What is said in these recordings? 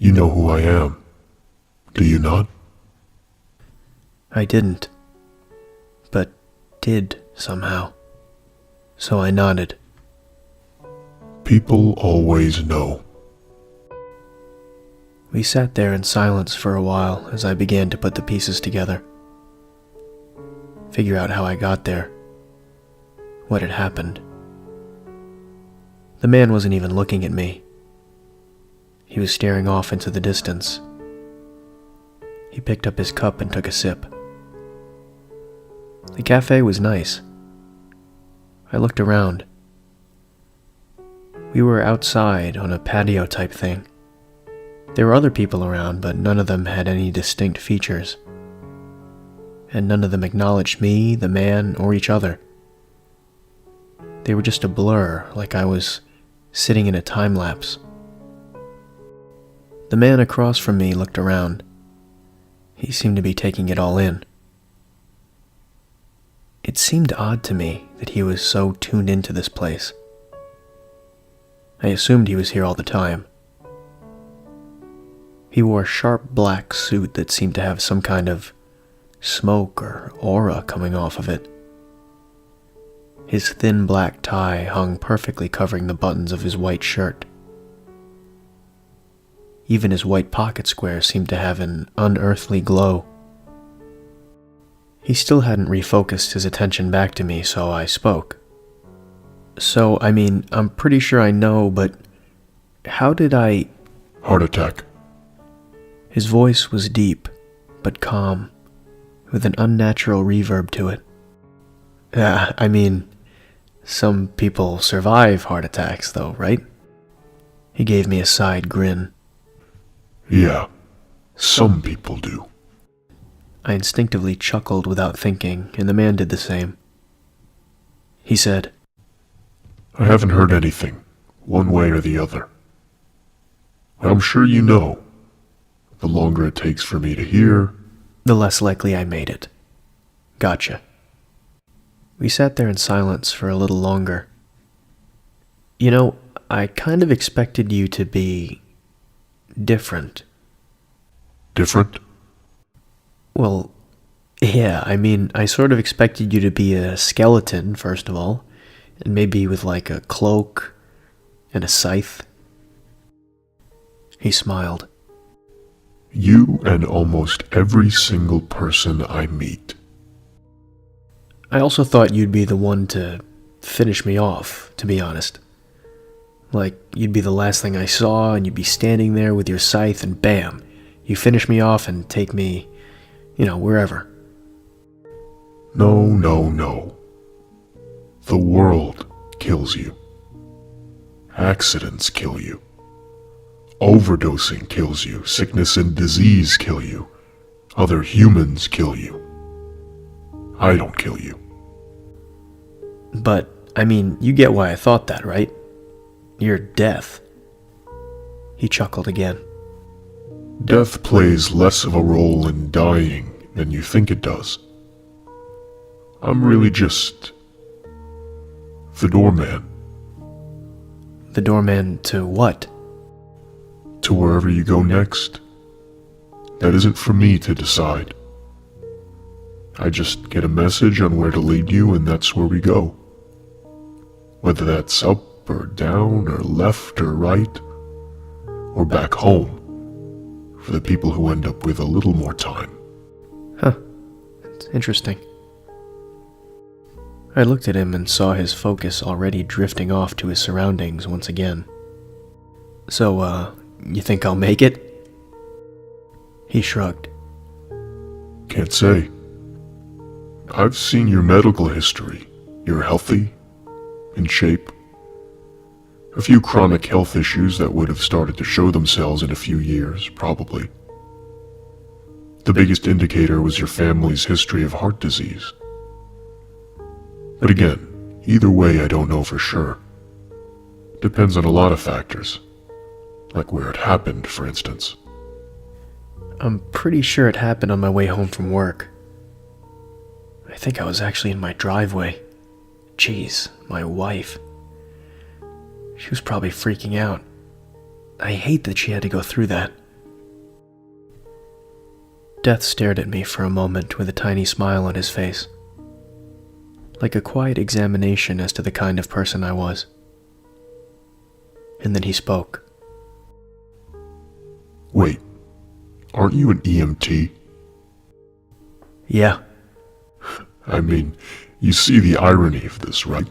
You know who I am, do you not? I didn't, but did somehow. So I nodded. People always know. We sat there in silence for a while as I began to put the pieces together. Figure out how I got there. What had happened. The man wasn't even looking at me. He was staring off into the distance. He picked up his cup and took a sip. The cafe was nice. I looked around. We were outside on a patio type thing. There were other people around, but none of them had any distinct features. And none of them acknowledged me, the man, or each other. They were just a blur, like I was sitting in a time lapse. The man across from me looked around. He seemed to be taking it all in. It seemed odd to me that he was so tuned into this place. I assumed he was here all the time. He wore a sharp black suit that seemed to have some kind of smoke or aura coming off of it. His thin black tie hung perfectly covering the buttons of his white shirt. Even his white pocket square seemed to have an unearthly glow. He still hadn't refocused his attention back to me, so I spoke. So, I'm pretty sure I know, but how did I... Heart attack. His voice was deep, but calm, with an unnatural reverb to it. Some people survive heart attacks, though, right? He gave me a side grin. Yeah, some people do. I instinctively chuckled without thinking, and the man did the same. He said, I haven't heard anything, one way or the other. I'm sure you know. The longer it takes for me to hear, the less likely I made it. Gotcha. We sat there in silence for a little longer. You know, I kind of expected you to be different. Different? Well, yeah, I sort of expected you to be a skeleton, first of all, and maybe with like a cloak and a scythe. He smiled. You and almost every single person I meet. I also thought you'd be the one to finish me off, to be honest. Like, you'd be the last thing I saw, and you'd be standing there with your scythe, and bam, you finish me off and take me, wherever. No. The world kills you. Accidents kill you. Overdosing kills you. Sickness and disease kill you. Other humans kill you. I don't kill you. But, you get why I thought that, right? You're death. He chuckled again. Death plays less of a role in dying than you think it does. I'm really just the doorman. The doorman to what? To wherever you go next. That isn't for me to decide. I just get a message on where to lead you, and that's where we go. Whether that's up or down or left or right, or back home, for the people who end up with a little more time. Huh. That's interesting. I looked at him and saw his focus already drifting off to his surroundings once again. So, you think I'll make it? He shrugged. Can't say. I've seen your medical history. You're healthy, in shape. A few chronic health issues that would have started to show themselves in a few years, probably. The biggest indicator was your family's history of heart disease. But again, either way I don't know for sure. Depends on a lot of factors. Like where it happened, for instance. I'm pretty sure it happened on my way home from work. I think I was actually in my driveway. Jeez, my wife. She was probably freaking out. I hate that she had to go through that. Death stared at me for a moment with a tiny smile on his face, like a quiet examination as to the kind of person I was. And then he spoke. Wait, aren't you an EMT? Yeah. I mean, you see the irony of this, right?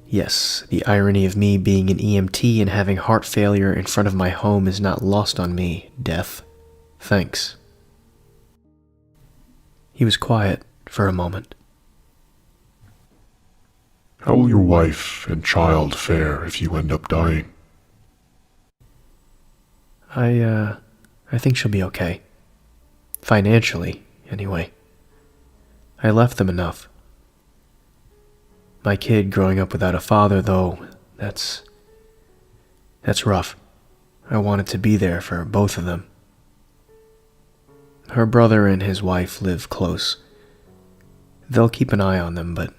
Yes, the irony of me being an EMT and having heart failure in front of my home is not lost on me, Death. Thanks. He was quiet for a moment. How will your wife and child fare if you end up dying? I think she'll be okay. Financially, anyway. I left them enough. My kid growing up without a father, though, that's rough. I wanted to be there for both of them. Her brother and his wife live close. They'll keep an eye on them, but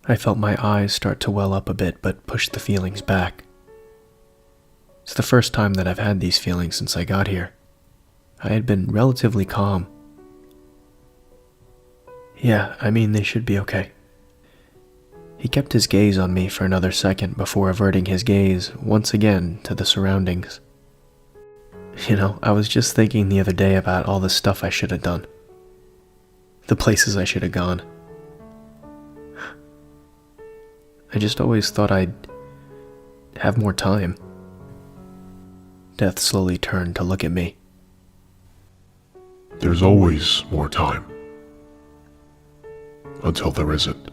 I felt my eyes start to well up a bit, but pushed the feelings back. It's the first time that I've had these feelings since I got here. I had been relatively calm. Yeah, I mean, they should be okay. He kept his gaze on me for another second before averting his gaze once again to the surroundings. You know, I was just thinking the other day about all the stuff I should have done. The places I should have gone. I just always thought I'd have more time. Death slowly turned to look at me. There's always more time. Until there isn't.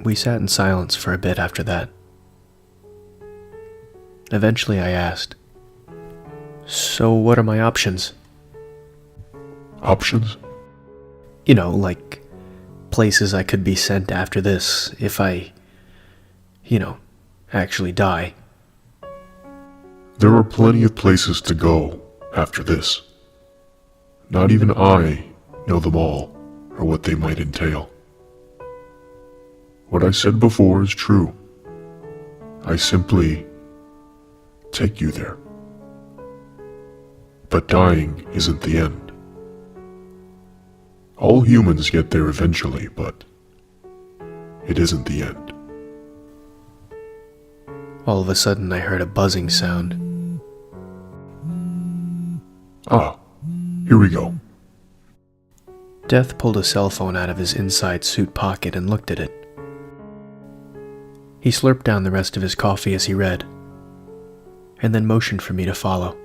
We sat in silence for a bit after that. Eventually I asked, "So what are my options?" Options? You know, like places I could be sent after this if I, actually die. There are plenty of places to go after this. Not even I know them all, or what they might entail. What I said before is true. I simply take you there. But dying isn't the end. All humans get there eventually, but it isn't the end. All of a sudden I heard a buzzing sound. Ah, here we go. Death pulled a cell phone out of his inside suit pocket and looked at it. He slurped down the rest of his coffee as he read, and then motioned for me to follow.